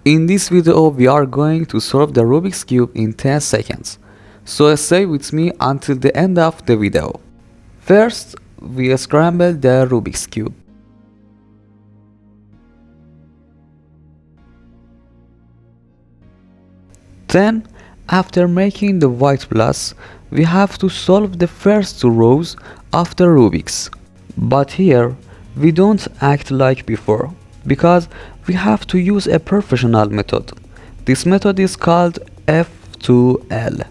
In this video we are going to solve the Rubik's Cube in 10 seconds. So stay with me until the end of the video. First, we scramble the Rubik's Cube. Then, after making the white plus, we have to solve the first two rows of the Rubik's. But here, we don't act like before, because we have to use a professional method. This method is called F2L.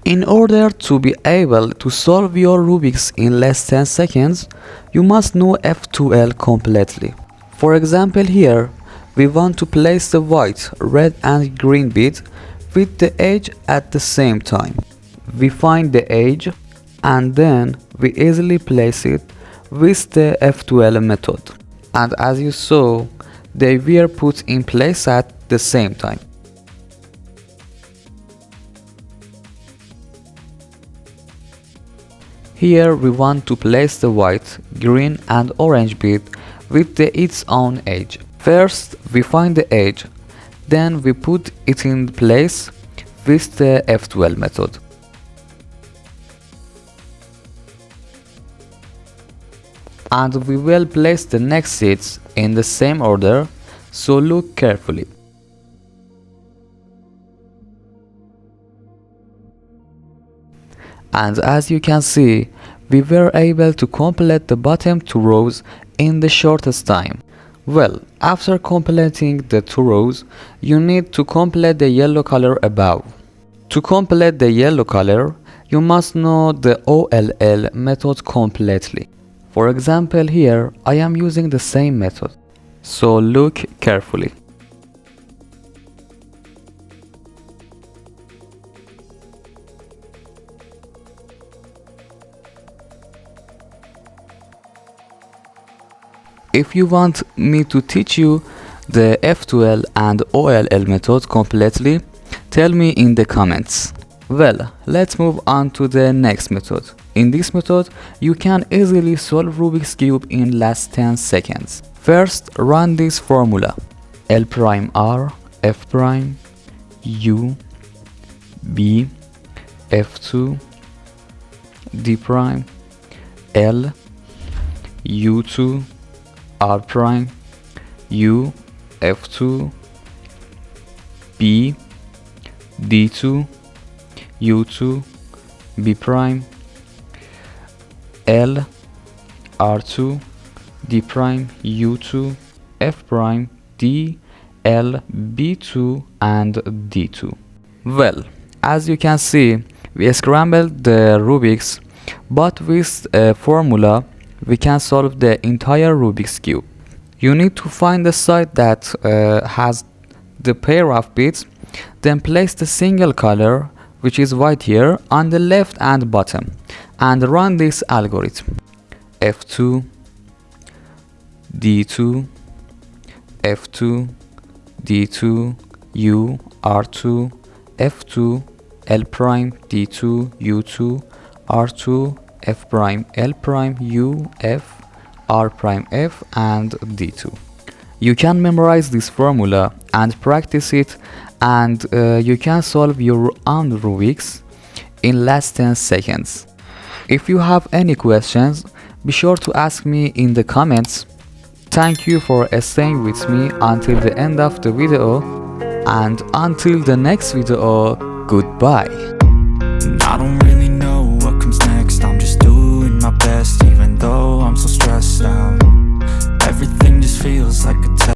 In order to be able to solve your Rubik's in less than 10 seconds, you must know F2L completely. For example, here, we want to place the white, red and green bead with the edge at the same time. We find the edge and then we easily place it with the F2L method. And as you saw, they were put in place at the same time. Here we want to place the white, green and orange bead with its own edge. First we find the edge, then we put it in place with the F2L method. And we will place the next seeds in the same order, so look carefully. And as you can see, we were able to complete the bottom two rows in the shortest time. Well, after completing the two rows, you need to complete the yellow color above. To complete the yellow color, you must know the OLL method completely. For example, here I am using the same method, so look carefully. If you want me to teach you the F2L and OLL method completely, tell me in the comments. Well, let's move on to the next method. In this method, you can easily solve Rubik's Cube in less 10 seconds. First, run this formula. L prime R, F prime, U, B, F2, D prime, L, U2, R prime, U, F2, B, D2, U2, B prime, L, R2, D prime, U2, F prime, D, L, B2 and D2. Well, as you can see, we scrambled the Rubik's, but with a formula we can solve the entire Rubik's Cube. You need to find the side that has the pair of beads, then place the single color, which is white here, on the left and bottom, and run this algorithm. F2, D2, F2, D2, U, R2, F2, L prime, D2, U2, R2, F prime, L prime, U, F, R prime, F and D2. You can memorize this formula and practice it, and you can solve your own Rubik's in less 10 seconds. If you have any questions, be sure to ask me in the comments. Thank you for staying with me until the end of the video, and until the next video, goodbye.